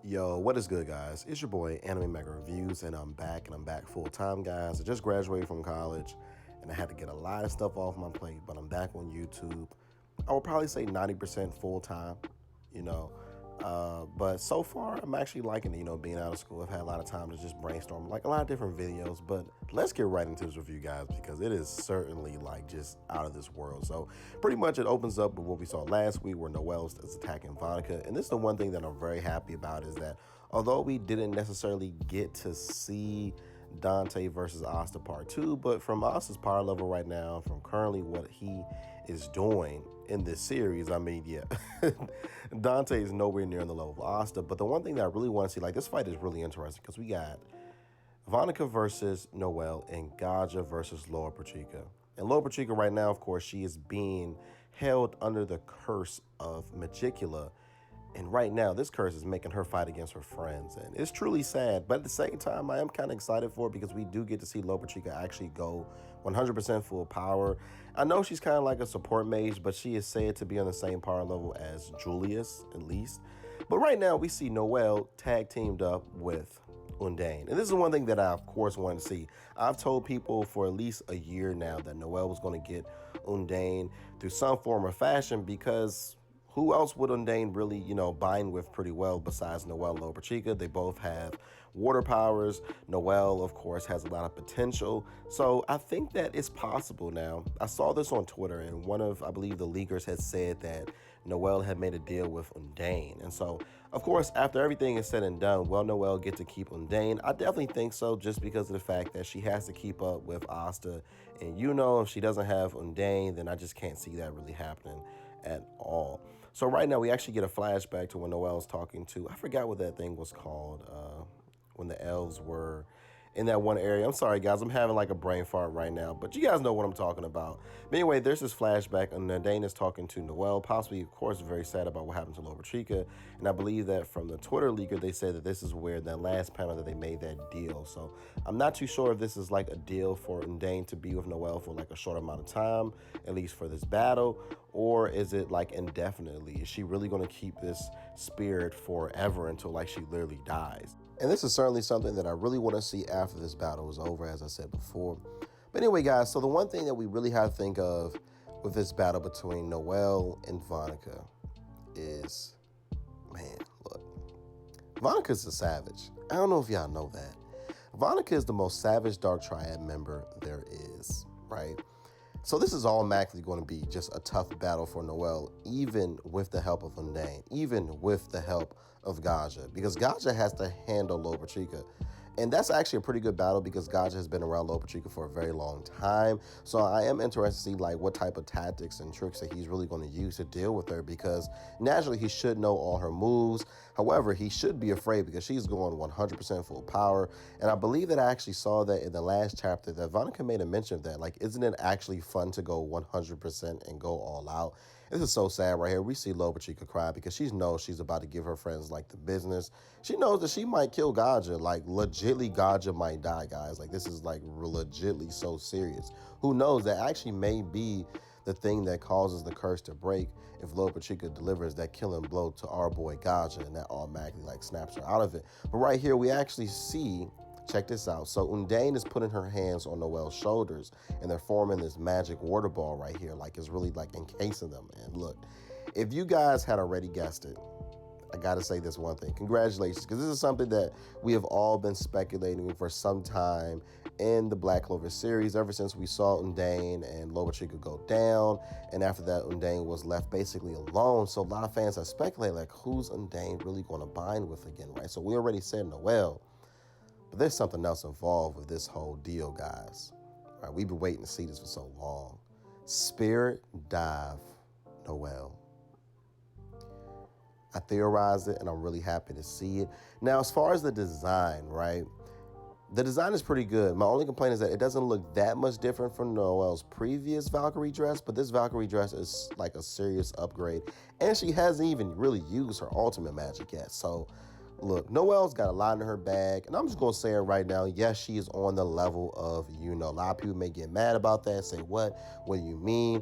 Yo, what is good, guys? It's your boy Anime Mega Reviews, and I'm back full time, guys. I just graduated from college, and I had to get a lot of stuff off my plate, but I'm back on YouTube. I would probably say 90% full time, you know. But so far, I'm actually liking it, being out of school. I've had a lot of time to just brainstorm, like a lot of different videos. But let's get right into this review, guys, because it is certainly like just out of this world. So pretty much it opens up with what we saw last week, where Noelle is attacking Vanica. And this is the one thing that I'm very happy about, is that although we didn't necessarily get to see Dante versus Asta Part 2, but from Asta's power level right now, from currently what he is doing in this series, I mean, yeah, Dante is nowhere near on the level of Asta. But the one thing that I really want to see, like, this fight is really interesting because we got Vanica versus Noelle and Gaja versus Laura Pachica. And Laura Pachica right now, of course, she is being held under the curse of Magicula. And right now, this curse is making her fight against her friends. And it's truly sad. But at the same time, I am kind of excited for it because we do get to see Laura Pachica actually go 100% full power. I know she's kind of like a support mage, but she is said to be on the same power level as Julius, at least. But right now, we see Noelle tag teamed up with Undine. And this is one thing that I, of course, want to see. I've told people for at least a year now that Noelle was going to get Undine through some form or fashion, because who else would Undine really, bind with pretty well besides Noelle and Laura Pachica? They both have water powers. Noelle, of course, has a lot of potential. So I think that it's possible now. I saw this on Twitter, and one of, I believe, the leakers had said that Noelle had made a deal with Undine. And so, of course, after everything is said and done, will Noelle get to keep Undine? I definitely think so, just because of the fact that she has to keep up with Asta. And if she doesn't have Undine, then I just can't see that really happening at all. So right now we actually get a flashback to when Noelle's talking to, I forgot what that thing was called, when the elves were in that one area. I'm sorry, guys, I'm having like a brain fart right now, but you guys know what I'm talking about. But anyway, there's this flashback, and Undine is talking to Noelle, possibly, of course, very sad about what happened to Laura Pachica. And I believe that from the Twitter leaker, they said that this is where that last panel that they made that deal. So I'm not too sure if this is like a deal for Undine to be with Noelle for like a short amount of time, at least for this battle, or is it like indefinitely? Is she really going to keep this spirit forever until like she literally dies? And this is certainly something that I really want to see after this battle is over, as I said before. But anyway, guys, so the one thing that we really have to think of with this battle between Noelle and Vanica is, man, look, Vanica's a savage. I don't know if y'all know that. Vanica is the most savage Dark Triad member there is, right? So this is automatically going to be just a tough battle for Noelle, even with the help of Undine, even with the help of Gaja, because Gaja has to handle Laura Pachica. And that's actually a pretty good battle because Gaja has been around Laura Pachica for a very long time. So I am interested to see like what type of tactics and tricks that he's really going to use to deal with her, because naturally he should know all her moves. However, he should be afraid because she's going 100% full power. And I believe that I actually saw that in the last chapter that Vanica made a mention of that. Like, isn't it actually fun to go 100% and go all out? This is so sad right here. We see Laura Pachica cry because she knows she's about to give her friends like the business. She knows that she might kill Gaja, like legitly Gaja might die, guys. Like, this is like legitly so serious. Who knows, that actually may be the thing that causes the curse to break if Laura Pachica delivers that killing blow to our boy Gaja, and that automatically like snaps her out of it. But right here we actually see, check this out. So Undine is putting her hands on Noelle's shoulders, and they're forming this magic water ball right here, like it's really like encasing them. And look, if you guys had already guessed it, I gotta say this one thing. Congratulations, because this is something that we have all been speculating for some time in the Black Clover series, ever since we saw Undine and Laura Pachica go down, and after that Undine was left basically alone. So a lot of fans have speculated, like, who's Undine really going to bind with again, right? So we already said Noelle, but there's something else involved with this whole deal, guys. All right, we've been waiting to see this for so long. Spirit Dive Noelle. I theorized it, and I'm really happy to see it. Now, as far as the design, right? The design is pretty good. My only complaint is that it doesn't look that much different from Noelle's previous Valkyrie dress, but this Valkyrie dress is like a serious upgrade, and she hasn't even really used her ultimate magic yet. So, look, Noelle's got a lot in her bag, and I'm just going to say it right now. Yes, she is on the level of, a lot of people may get mad about that, say, what do you mean?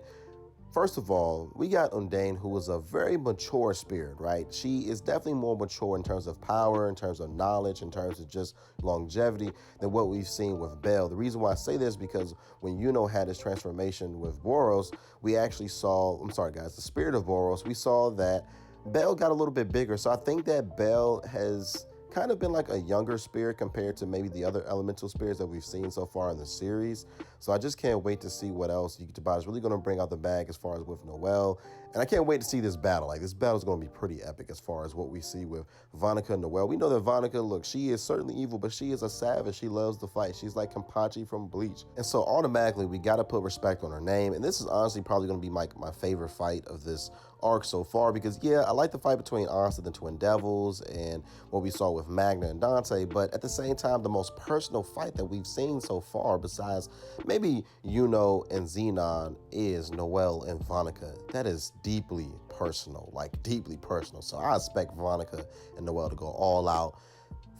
First of all, we got Undine, who is a very mature spirit, right? She is definitely more mature in terms of power, in terms of knowledge, in terms of just longevity than what we've seen with Belle. The reason why I say this is because when Yuno had his transformation with Boros, we actually saw, I'm sorry guys, the spirit of Boros, we saw that Belle got a little bit bigger. So I think that Belle has kind of been like a younger spirit compared to maybe the other elemental spirits that we've seen so far in the series. So I just can't wait to see what else Yukitaba is really going to bring out the bag as far as with Noelle. And I can't wait to see this battle. Like, this battle is going to be pretty epic as far as what we see with Vanica and Noelle. We know that Vanica, look, she is certainly evil, but she is a savage. She loves to fight. She's like Kenpachi from Bleach. And so automatically we got to put respect on her name. And this is honestly probably going to be my favorite fight of this arc so far, because yeah, I like the fight between Asta and the Twin Devils and what we saw with Magna and Dante, but at the same time, the most personal fight that we've seen so far, besides maybe Yuno and Xenon, is Noelle and Vanica. That is deeply personal, like deeply personal. So I expect Vanica and Noelle to go all out,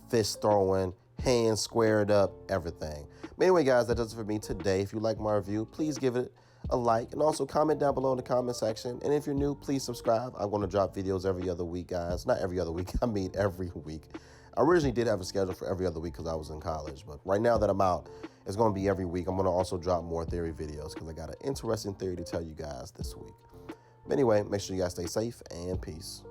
fist throwing, hands squared up, everything. But anyway, guys, that does it for me today. If you like my review, please give it a like, and also comment down below in the comment section. And if you're new, please subscribe. I'm going to drop videos every other week, guys. Not every other week, I mean every week. I originally did have a schedule for every other week because I was in college, but right now that I'm out, it's going to be every week. I'm going to also drop more theory videos because I got an interesting theory to tell you guys this week. But anyway, make sure you guys stay safe and peace.